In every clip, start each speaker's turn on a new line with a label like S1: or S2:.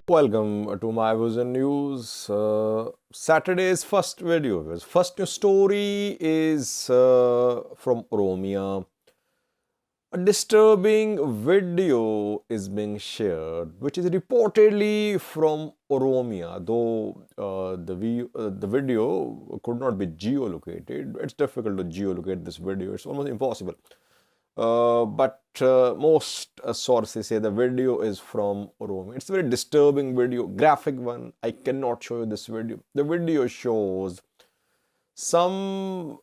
S1: Welcome to my Vision News. Saturday's first video. First news story is from Oromia. A disturbing video is being shared, which is reportedly from Oromia, though the video could not be geolocated. It's difficult to geolocate this video. It's almost impossible. But most sources say the video is from Oromia. It's a very disturbing video, graphic one. I cannot show you this video. The video shows some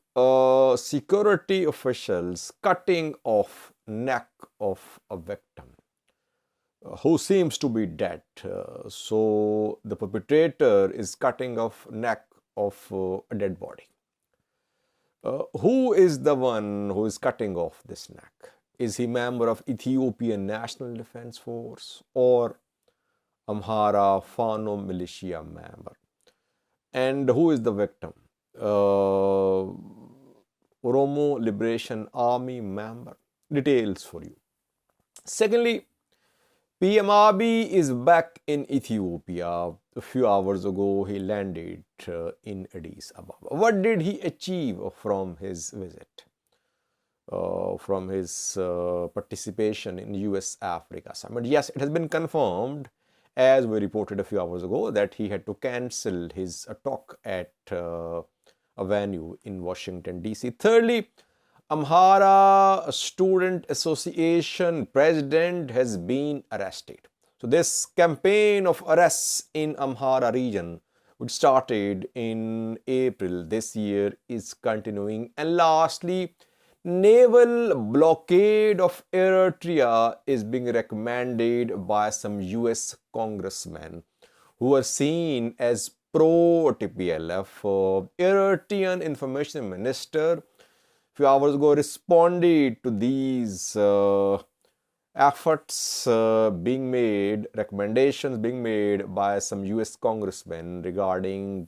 S1: security officials cutting off neck of a victim who seems to be dead. So the perpetrator is cutting off neck of a dead body. Who is the one who is cutting off this neck? Is he member of Ethiopian National Defense Force or Amhara Fano militia member? And who is the victim? Oromo Liberation Army member. Details for you. Secondly, PM Abiy is back in Ethiopia. A few hours ago, he landed in Addis Ababa. What did he achieve from his visit? From his participation in US-Africa summit? Yes, it has been confirmed, as we reported a few hours ago, that he had to cancel his talk at a venue in Washington, D.C. Thirdly, Amhara Student Association president has been arrested. So this campaign of arrests in Amhara region, which started in April this year, is continuing. And lastly, naval blockade of Eritrea is being recommended by some US congressmen who are seen as pro-TPLF. Eritrean information minister few hours ago responded to these efforts being made, recommendations being made by some US congressmen regarding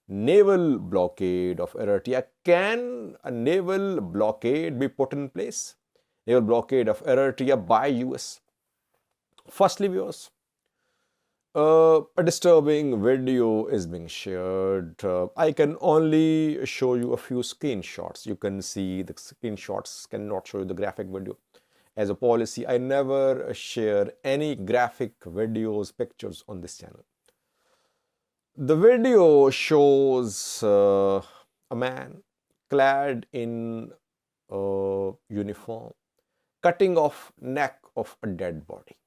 S1: naval blockade of Eritrea. Can a naval blockade be put in place? Naval blockade of Eritrea by US? Firstly, viewers, a disturbing video is being shared. I can only show you a few screenshots. You can see the screenshots, cannot show you the graphic video. As a policy, I never share any graphic videos, pictures on this channel. The video shows a man clad in a uniform cutting off neck of a dead body.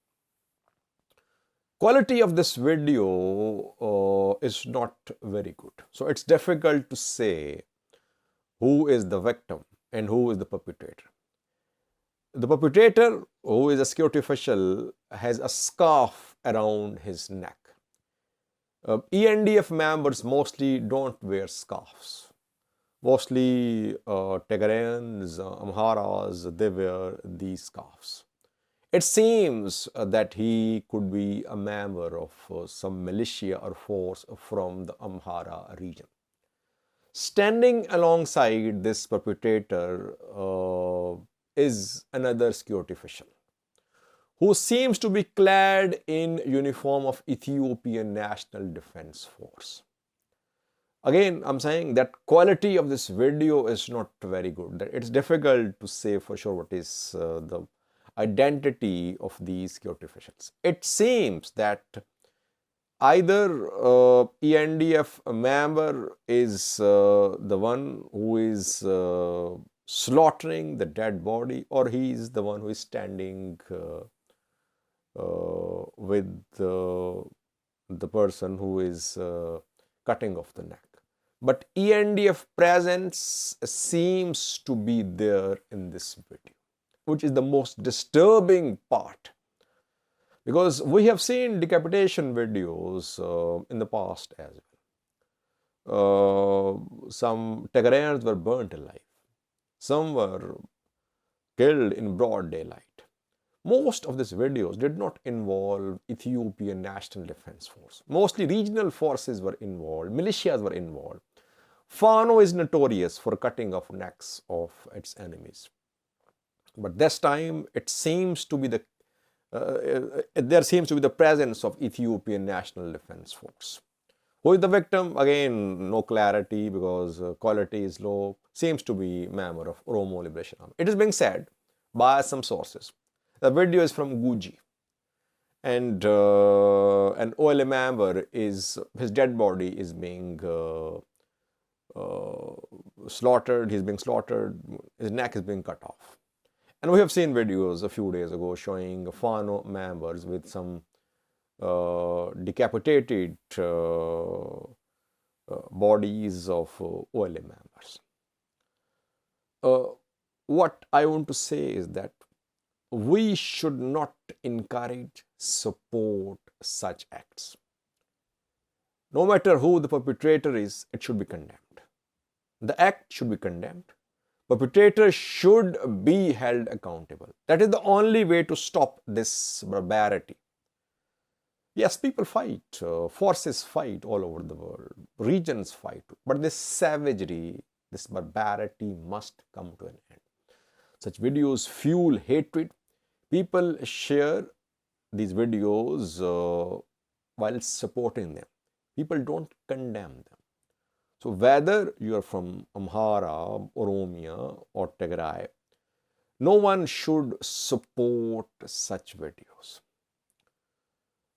S1: Quality of this video is not very good. So it's difficult to say who is the victim and who is the perpetrator. The perpetrator, who is a security official, has a scarf around his neck. ENDF members mostly don't wear scarves. Mostly Tigrayans, Amharas, they wear these scarves. It seems that he could be a member of some militia or force from the Amhara region. Standing alongside this perpetrator is another security official who seems to be clad in uniform of Ethiopian National Defense Force. Again, I'm saying that quality of this video is not very good. That it's difficult to say for sure what is the identity of these security officials. It seems that either ENDF member is the one who is slaughtering the dead body, or he is the one who is standing with the person who is cutting off the neck. But ENDF presence seems to be there in this video, which is the most disturbing part. Because we have seen decapitation videos in the past as well. Some Tigrayans were burnt alive. Some were killed in broad daylight. Most of these videos did not involve Ethiopian National Defense Force. Mostly regional forces were involved, militias were involved. Fano is notorious for cutting off necks of its enemies. But this time, it seems to be the there seems to be the presence of Ethiopian National Defense Force. Who is the victim? Again, no clarity because quality is low. Seems to be member of Oromo Liberation Army. It is being said by some sources. The video is from Guji, and an OLA member is, his dead body is being slaughtered. He's being slaughtered. His neck is being cut off. And we have seen videos a few days ago showing Fano members with some decapitated bodies of OLA members. What I want to say is that we should not encourage, support such acts. No matter who the perpetrator is, it should be condemned. The act should be condemned. Perpetrators should be held accountable. That is the only way to stop this barbarity. Yes, people fight, forces fight all over the world, regions fight, but this savagery, this barbarity must come to an end. Such videos fuel hatred. People share these videos while supporting them. People don't condemn them. So whether you are from Amhara, Oromia or Tigray, no one should support such videos.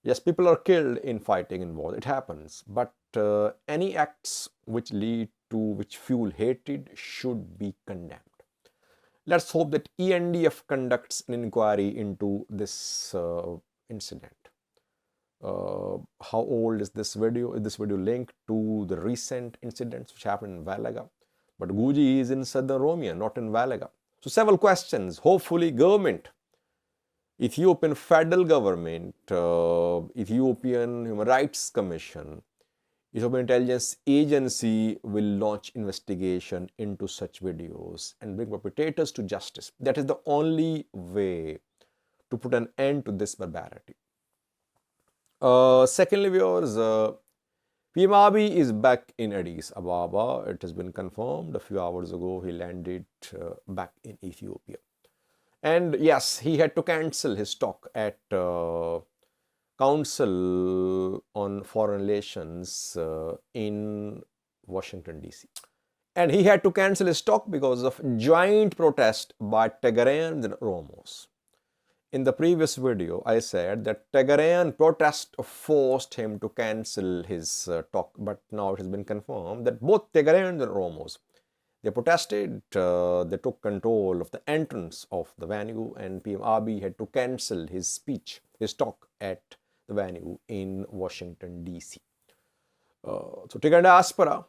S1: Yes, people are killed in fighting in war. It happens. But any acts which lead to, which fuel hatred should be condemned. Let's hope that ENDF conducts an inquiry into this incident. How old is this video? Is this video linked to the recent incidents which happened in Valaga? But Guji is in southern Oromia, not in Valaga. So several questions. Hopefully government, Ethiopian federal government, Ethiopian Human Rights Commission, Ethiopian Intelligence Agency will launch investigation into such videos and bring perpetrators to justice. That is the only way to put an end to this barbarity. Secondly, viewers, PM Abiy is back in Addis Ababa. It has been confirmed a few hours ago. He landed back in Ethiopia. And yes, he had to cancel his talk at Council on Foreign Relations in Washington, D.C. And he had to cancel his talk because of joint protest by Tigrayans and Oromos. In the previous video, I said that Tigrayan protest forced him to cancel his talk, but now it has been confirmed that both Tigrayans and Oromos, they protested, they took control of the entrance of the venue, and PM Abiy had to cancel his speech, his talk at the venue in Washington, D.C. So Tigray diaspora,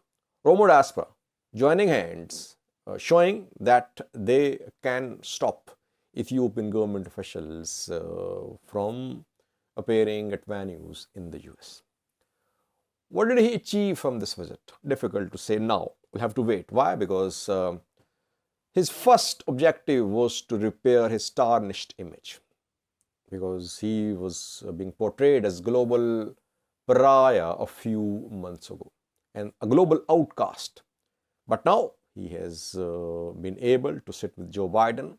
S1: Oromo diaspora, joining hands, showing that they can stop Ethiopian government officials from appearing at venues in the US. What did he achieve from this visit? Difficult to say now. We'll have to wait. Why? Because his first objective was to repair his tarnished image. Because he was being portrayed as global pariah a few months ago and a global outcast. But now he has been able to sit with Joe Biden.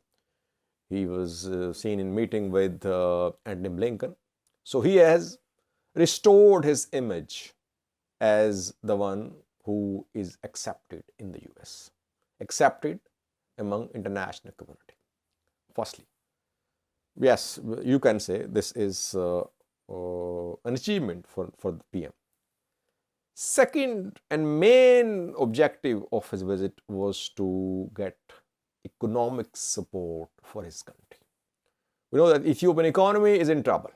S1: He was seen in meeting with Antony Blinken. So he has restored his image as the one who is accepted in the US, accepted among international community. Firstly, yes, you can say this is an achievement for the PM. Second and main objective of his visit was to get economic support for his country. We know that Ethiopian economy is in trouble.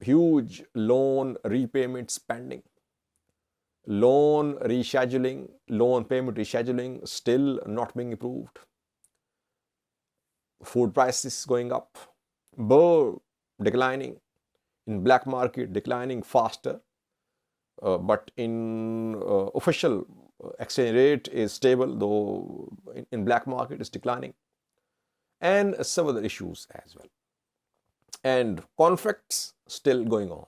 S1: Huge loan repayment spending, loan rescheduling, loan payment rescheduling still not being approved. Food prices going up, birr declining, in black market declining faster, but in official exchange rate is stable, though in black market is declining, and some other issues as well. And conflicts still going on.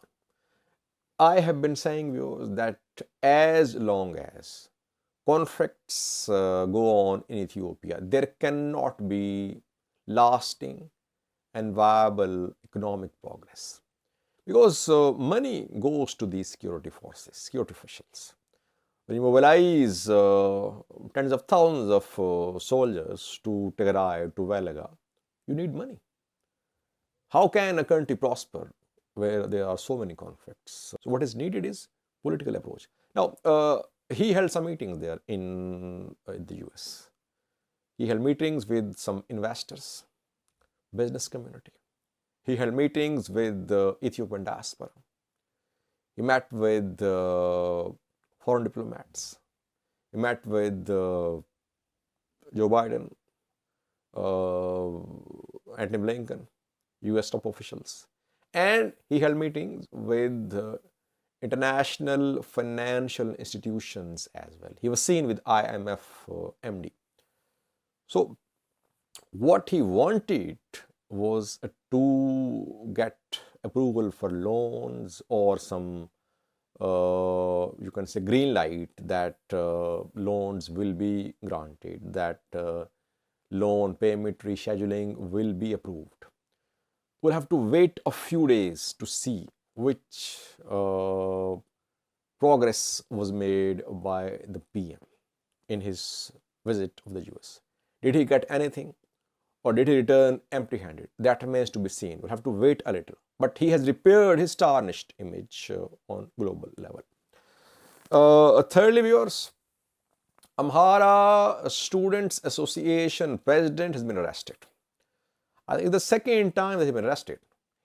S1: I have been saying, viewers, that as long as conflicts go on in Ethiopia, there cannot be lasting and viable economic progress. Because money goes to these security forces, security officials. When you mobilize tens of thousands of soldiers to Tigray, to Valaga, you need money. How can a country prosper where there are so many conflicts? So what is needed is political approach. Now, he held some meetings there in the US. He held meetings with some investors, business community. He held meetings with the Ethiopian diaspora. He met with foreign diplomats. He met with Joe Biden, Antony Blinken, US top officials. And he held meetings with international financial institutions as well. He was seen with IMF MD. So what he wanted was to get approval for loans or some you can say green light that loans will be granted, that loan payment rescheduling will be approved. We'll have to wait a few days to see which progress was made by the PM in his visit of the US. Did he get anything or did he return empty-handed? That remains to be seen. We'll have to wait a little. But he has repaired his tarnished image on global level. Thirdly, viewers, Amhara Students Association president has been arrested. I think the second time that he's been arrested.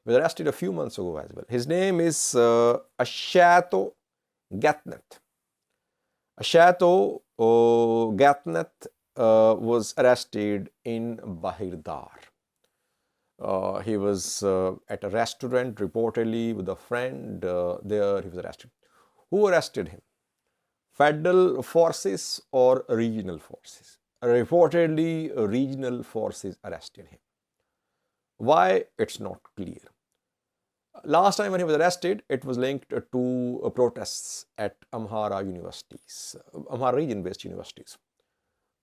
S1: He was arrested a few months ago as well. His name is Ashato Gatnet. Ashato Gatnet was arrested in Bahirdar. He was at a restaurant reportedly with a friend. There he was arrested. Who arrested him? Federal forces or regional forces? Reportedly, regional forces arrested him. Why? It's not clear. Last time when he was arrested, it was linked to protests at Amhara universities, Amhara region-based universities.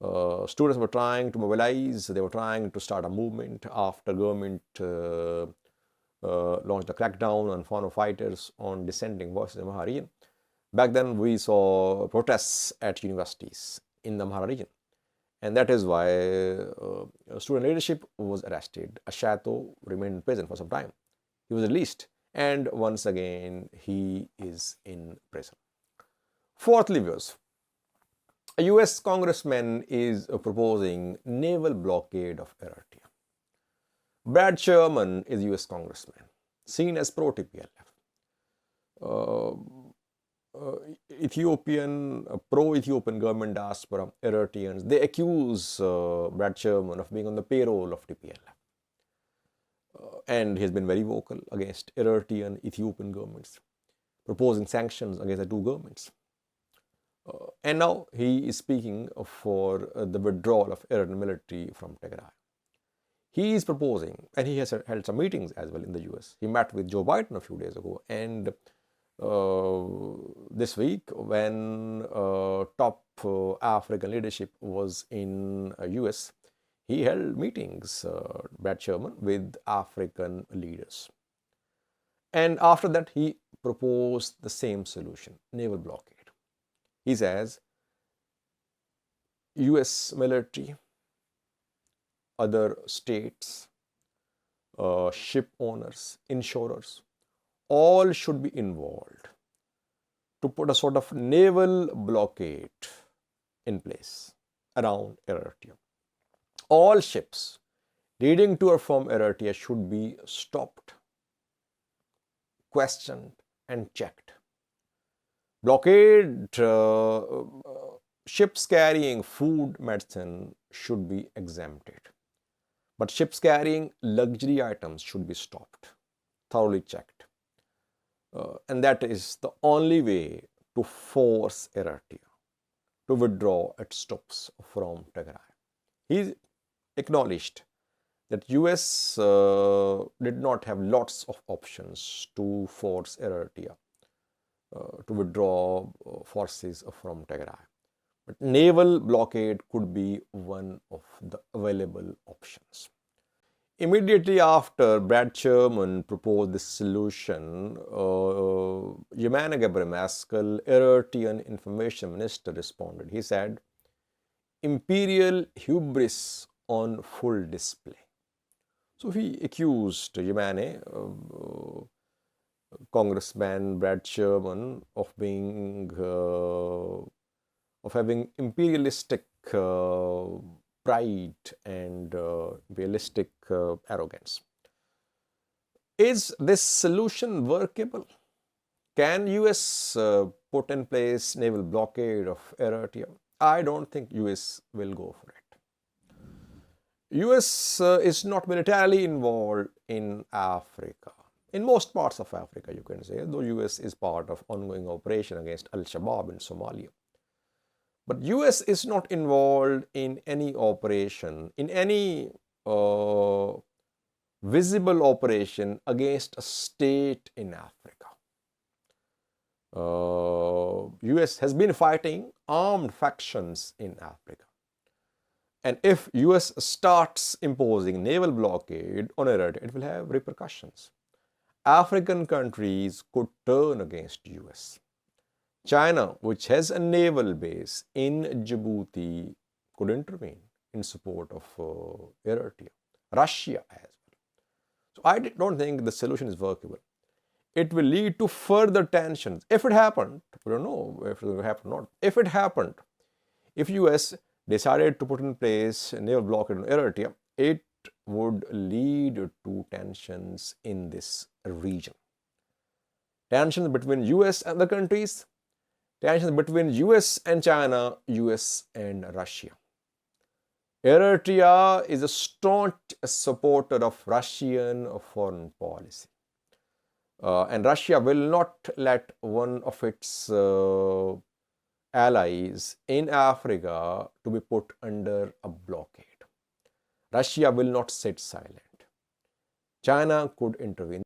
S1: Students were trying to mobilize, they were trying to start a movement after government launched a crackdown on foreign fighters on dissenting voices in the Amhara region. Back then, we saw protests at universities in the Amhara region. And that is why student leadership was arrested. Ashato remained in prison for some time. He was released. And once again, he is in prison. Fourthly, viewers, a US congressman is proposing naval blockade of Eritrea. Brad Sherman is a US congressman, seen as pro-TPLF. Pro-Ethiopian government diaspora, Eritreans, they accuse Brad Sherman of being on the payroll of TPLF. And he has been very vocal against Eritrean, Ethiopian governments, proposing sanctions against the two governments. And now he is speaking for the withdrawal of Eritrean military from Tigray. He is proposing, and he has held some meetings as well in the US. He met with Joe Biden a few days ago, and this week when top African leadership was in US, he held meetings, Brad Sherman, with African leaders. And after that, he proposed the same solution, naval blockade. He says, US military, other states, ship owners, insurers, all should be involved to put a sort of naval blockade in place around Eritrea. All ships leading to or from Eritrea should be stopped, questioned, and checked. Blockade ships carrying food, medicine should be exempted. But ships carrying luxury items should be stopped, thoroughly checked. And that is the only way to force Eritrea to withdraw its troops from Tigray. He acknowledged that US did not have lots of options to force Eritrea to withdraw forces from Tigray. But naval blockade could be one of the available options. Immediately after Brad Sherman proposed this solution, Yamana Gebremeskel, Eritrean information minister, responded. He said, imperial hubris on full display. So he accused Yamane, Congressman Brad Sherman, of being of having imperialistic pride and imperialistic arrogance. Is this solution workable? Can US put in place naval blockade of Eritrea? I don't think US will go for it. US is not militarily involved in Africa. In most parts of Africa, you can say, though US is part of ongoing operation against Al-Shabaab in Somalia. But US is not involved in any operation, in any visible operation against a state in Africa. US has been fighting armed factions in Africa. And if US starts imposing naval blockade on Eritrea, it will have repercussions. African countries could turn against US. China, which has a naval base in Djibouti, could intervene in support of Eritrea. Russia as well. So I don't think the solution is workable. It will lead to further tensions. If it happened, we don't know if it will happen or not. If it happened, if US decided to put in place a naval blockade on Eritrea, it would lead to tensions in this region. Tensions between US and the countries, tensions between US and China, US and Russia. Eritrea is a staunch supporter of Russian foreign policy. And Russia will not let one of its allies in Africa to be put under a blockade. Russia will not sit silent. China could intervene.